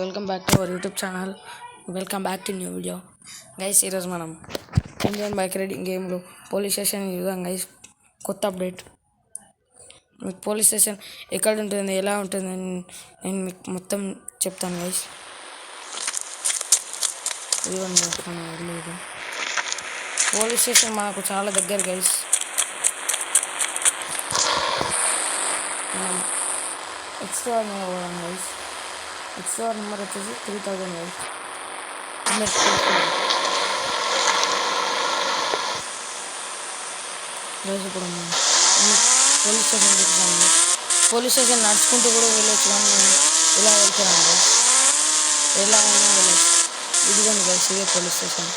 Welcome back to our YouTube channel. Welcome back to new video guys. ఈరోజు మనం Indian bike riding గేమ్లో police station చూద్దాం guys. కొత్త update. మీకు police station ఎక్కడ ఉంటుంది, ఎలా ఉంటుంది నేను మీకు మొత్తం చెప్తాను గైస్. లేదు, పోలీస్ స్టేషన్ మనకు చాలా దగ్గర గైస్. మనం ఎక్స్ట్రా పోదాం గైస్. ఎక్స్ట్రా నెంబర్ వచ్చేసి 3000 గైస్. ఇప్పుడు పోలీస్ స్టేషన్ చెప్తాను. పోలీస్ స్టేషన్ నడుచుకుంటూ కూడా వెళ్ళొచ్చు, కానీ ఇలా వెళ్తున్నాను గైస్. ఎలా అయినా వెళ్ళచ్చు. ఇదిగోండి గైస్, ఇదే పోలీస్ స్టేషన్.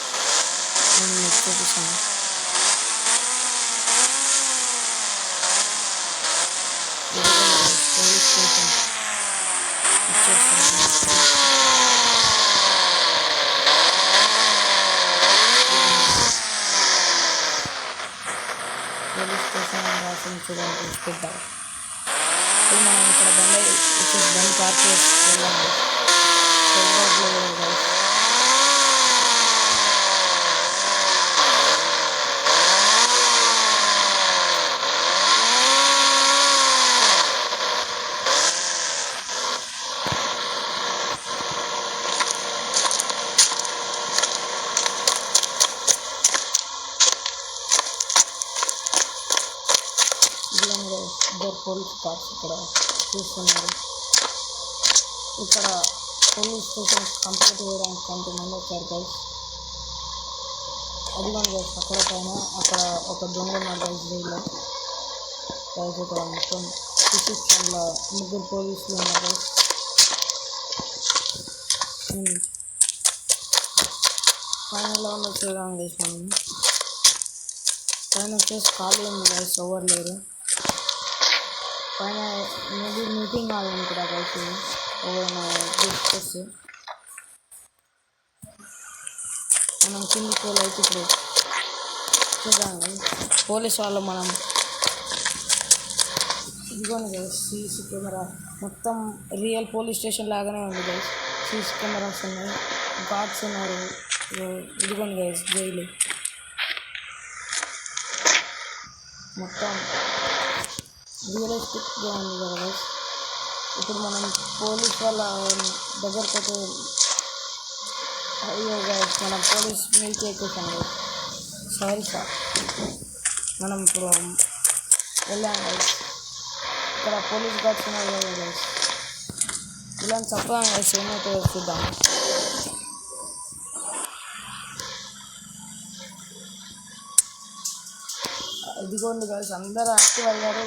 నేను మీకు చూపిస్తాను. పోలీస్ స్టేషన్ పోలీస్ స్టేషన్ రాసిన చూడండి చూద్దాం. ఇప్పుడు మనం ఇక్కడ బండి పార్క్ చేసి వెళ్ళాము. ఇద్దరు పోలీస్ కార్స్ ఇక్కడ చూస్తున్నారు. ఇక్కడ పోలీస్ స్టేషన్ కంప్లీట్ చేయడానికి కొంతమంది వచ్చారు గైస్. అదిగోండి గైస్, అక్కడ పైన అక్కడ ఒక దొంగ ఉన్నాడు గైస్. జైల్లో గైస్ ఇక్కడ మొత్తం సిస్టంలో 3 పోలీసులు ఉన్నారు గైస్. పైన ఎలా ఉందో చూద్దాం గైస్. మనం పైన వచ్చేసి ఖాళీ ఉంది గైస్, ఎవరు లేరు. పైన మేబీ మీటింగ్ కావాలి కూడా గైస్. ఎవరైనా డిస్కస్ మనం కిందికి వెళ్ళైతే ఇప్పుడు చూద్దాం. పోలీస్ వాళ్ళు మనం ఇదిగోండి గైస్, సీసీ కెమెరా మొత్తం రియల్ పోలీస్ స్టేషన్ లాగానే ఉంది గైస్. సీసీ కెమెరాస్ ఉన్నాయి, గార్డ్స్ ఉన్నారు. ఇదిగోండి గైస్, జైలు మొత్తం రియలిస్టిక్గా ఉంది కదా గైస్. ఇప్పుడు మనం పోలీస్ వాళ్ళ దగ్గరకు అయితే అయ్యో గైస్, మనం పోలీస్ మీదకి ఎక్కేసాం గైస్. Sorry sir. మనం ఇప్పుడు వెళ్ళాం గైస్. ఇక్కడ పోలీస్ గార్డ్స్ ఉన్నారు కదా గైస్. ఇలా చెప్పాం గైస్, ఏమైతే చూద్దాం. ఇదిగోండి గైస్, అందరూ యాక్టివ్ అయ్యారు.